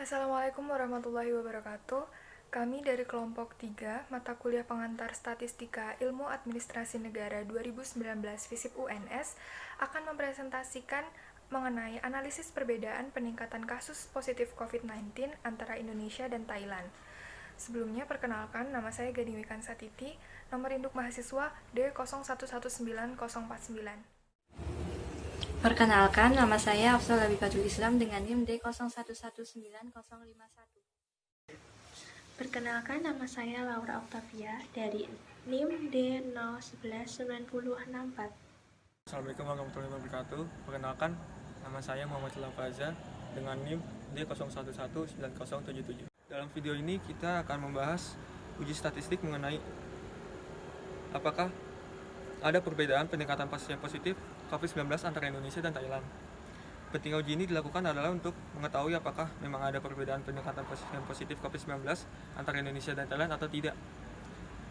Assalamualaikum warahmatullahi wabarakatuh. Kami dari kelompok 3, mata kuliah pengantar Statistika Ilmu Administrasi Negara 2019 FISIP UNS akan mempresentasikan mengenai analisis perbedaan peningkatan kasus positif COVID-19 antara Indonesia dan Thailand. Sebelumnya perkenalkan, nama saya Gading Wikansatiti, nomor induk mahasiswa D01191049. Perkenalkan, nama saya Afsal Labibatul Islam dengan NIM D01191051. Perkenalkan, nama saya Laura Octavia dari NIM D01191064. Assalamualaikum warahmatullahi wabarakatuh. Perkenalkan, nama saya Muhammad Lafaza dengan NIM D01190077. Dalam video ini kita akan membahas uji statistik mengenai apakah ada perbedaan peningkatan pasien positif COVID-19 antara Indonesia dan Thailand. Pentingnya uji ini dilakukan adalah untuk mengetahui apakah memang ada perbedaan peningkatan pasien positif COVID-19 antara Indonesia dan Thailand atau tidak.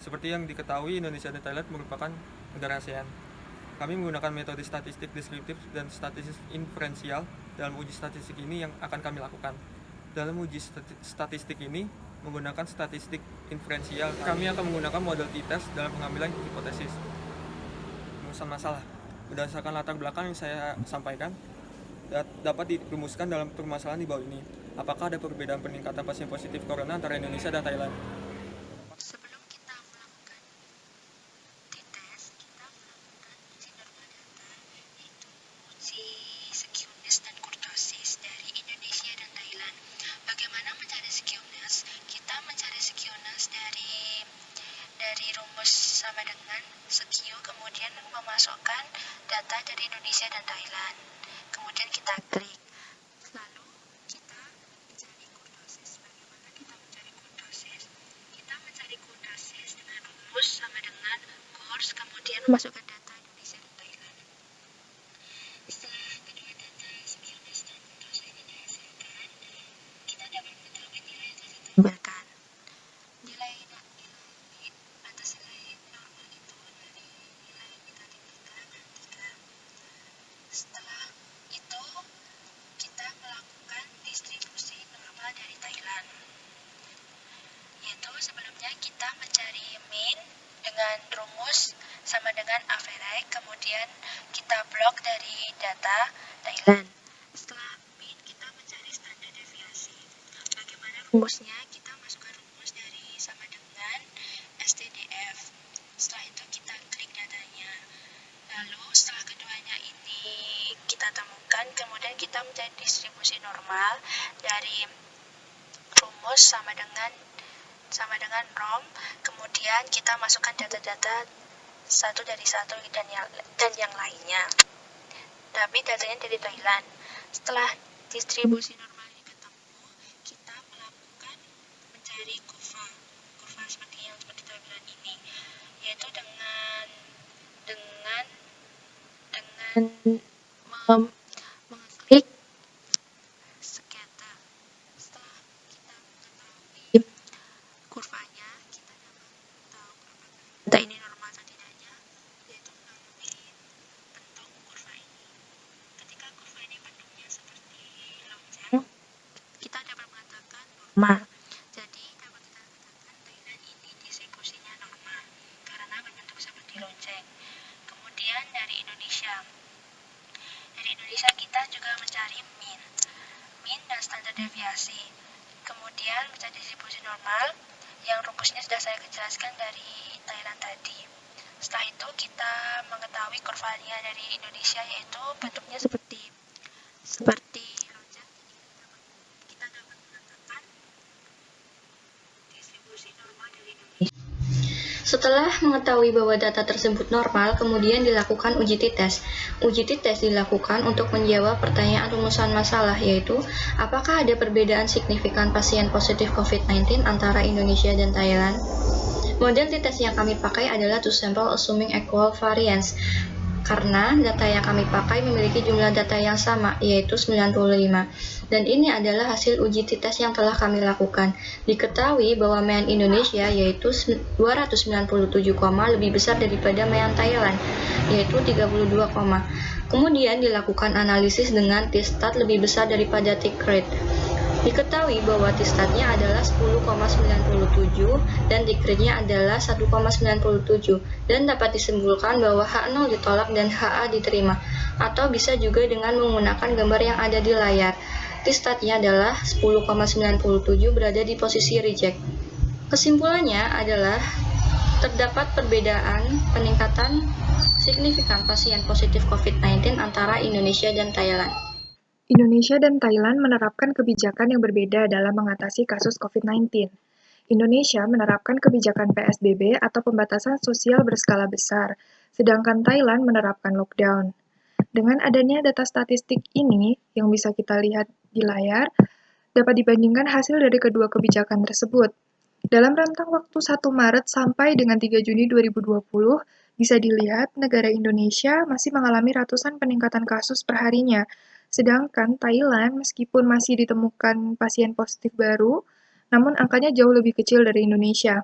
Seperti yang diketahui, Indonesia dan Thailand merupakan negara ASEAN. Kami menggunakan metode statistik deskriptif dan statistik inferensial dalam uji statistik ini yang akan kami lakukan. Dalam uji statistik ini menggunakan statistik inferensial, kami akan menggunakan model t-test dalam pengambilan hipotesis. Rumusan masalah berdasarkan latar belakang yang saya sampaikan dapat dirumuskan dalam permasalahan di bawah ini. Apakah ada perbedaan peningkatan pasien positif corona antara Indonesia dan Thailand? Sebelum kita melakukan t-test, kita melakukan uji normal data, yaitu uji skewness dan kurtosis dari Indonesia dan Thailand. Bagaimana mencari skewness? Kita mencari skewness dari rumus sama dengan skew, kemudian memasukkan data dari Indonesia dan Thailand. Kemudian kita klik. Lalu kita mencari kurtosis. Bagaimana kita mencari kurtosis? Kita mencari kurtosis dengan rumus sama dengan kurs, kemudian memasukkan data Indonesia dan Thailand. Setelah kedua data skewness dan kurtosis ini dihasilkan, kita dapat mengetahui nilai yang telah ditambahkan. Nilai batas nilai normal itu dari nilai yang kita timbulkan dan 3. Setelah itu, kita melakukan distribusi normal dari Thailand. Yaitu sebelumnya kita mencari mean dengan rumus sama dengan average, kemudian kita blok dari data Thailand. Setelah mean, kita mencari standar deviasi. Bagaimana rumusnya? Kita masukkan rumus dari sama dengan STDF. Setelah itu kita klik datanya. Lalu setelah keduanya ini kita temukan, kemudian kita mencari distribusi normal dari rumus sama dengan ROM, kemudian kita masukkan data-data satu dari satu dan yang lainnya. Tapi datanya dari Thailand. Setelah distribusi normal ini ketemu, kita melakukan mencari kurva seperti tampilan ini, yaitu dengan mengklik scatter. Setelah kita mengetahui kurvanya, kita dapat tahu apakah data ini normal atau tidaknya, yaitu melalui bentuk kurva ini. Ketika kurva ini bentuknya seperti lonceng, kita dapat mengatakan normal. Jadi dapat kita katakan Thailand ini distribusinya normal karena berbentuk seperti lonceng. Kemudian dari Indonesia kita juga mencari mean dan standar deviasi. Kemudian mencari distribusi normal yang rumusnya sudah saya jelaskan dari Thailand tadi. Setelah itu kita mengetahui kurvanya dari Indonesia, yaitu bentuknya seperti lonceng. Kita dapat mengatakan distribusi normal dari Indonesia. Setelah mengetahui bahwa data tersebut normal, kemudian dilakukan uji t-test. Uji t-test dilakukan untuk menjawab pertanyaan rumusan masalah, yaitu apakah ada perbedaan signifikan pasien positif COVID-19 antara Indonesia dan Thailand. Model t-test yang kami pakai adalah two sample assuming equal variance, karena data yang kami pakai memiliki jumlah data yang sama, yaitu 95. Dan ini adalah hasil uji t-test yang telah kami lakukan. Diketahui bahwa mean Indonesia yaitu 297, lebih besar daripada mean Thailand, yaitu 32, Kemudian dilakukan analisis dengan t-stat lebih besar daripada t-crate. Diketahui bahwa T-statnya adalah 10,97 dan Decree-nya adalah 1,97 dan dapat disimpulkan bahwa H0 ditolak dan HA diterima, atau bisa juga dengan menggunakan gambar yang ada di layar. T-statnya adalah 10,97 berada di posisi reject. Kesimpulannya adalah terdapat perbedaan peningkatan signifikan pasien positif COVID-19 antara Indonesia dan Thailand. Indonesia dan Thailand menerapkan kebijakan yang berbeda dalam mengatasi kasus COVID-19. Indonesia menerapkan kebijakan PSBB atau pembatasan sosial berskala besar, sedangkan Thailand menerapkan lockdown. Dengan adanya data statistik ini yang bisa kita lihat di layar, dapat dibandingkan hasil dari kedua kebijakan tersebut. Dalam rentang waktu 1 Maret sampai dengan 3 Juni 2020, bisa dilihat negara Indonesia masih mengalami ratusan peningkatan kasus per harinya, sedangkan Thailand meskipun masih ditemukan pasien positif baru, namun angkanya jauh lebih kecil dari Indonesia.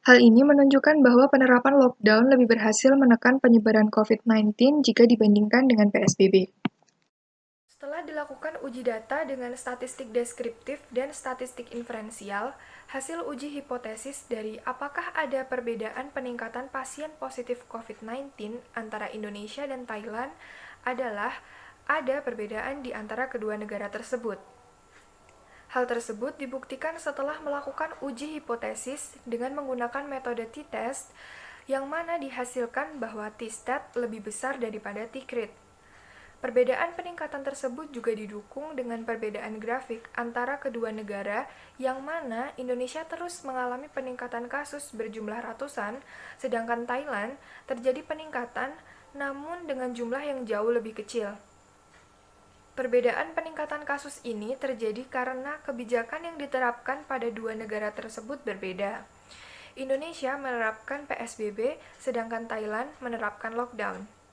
Hal ini menunjukkan bahwa penerapan lockdown lebih berhasil menekan penyebaran COVID-19 jika dibandingkan dengan PSBB. Setelah dilakukan uji data dengan statistik deskriptif dan statistik inferensial, hasil uji hipotesis dari apakah ada perbedaan peningkatan pasien positif COVID-19 antara Indonesia dan Thailand adalah ada perbedaan di antara kedua negara tersebut. Hal tersebut dibuktikan setelah melakukan uji hipotesis dengan menggunakan metode t-test yang mana dihasilkan bahwa t-stat lebih besar daripada t-crit. Perbedaan peningkatan tersebut juga didukung dengan perbedaan grafik antara kedua negara yang mana Indonesia terus mengalami peningkatan kasus berjumlah ratusan, sedangkan Thailand terjadi peningkatan namun dengan jumlah yang jauh lebih kecil. Perbedaan peningkatan kasus ini terjadi karena kebijakan yang diterapkan pada dua negara tersebut berbeda. Indonesia menerapkan PSBB, sedangkan Thailand menerapkan lockdown.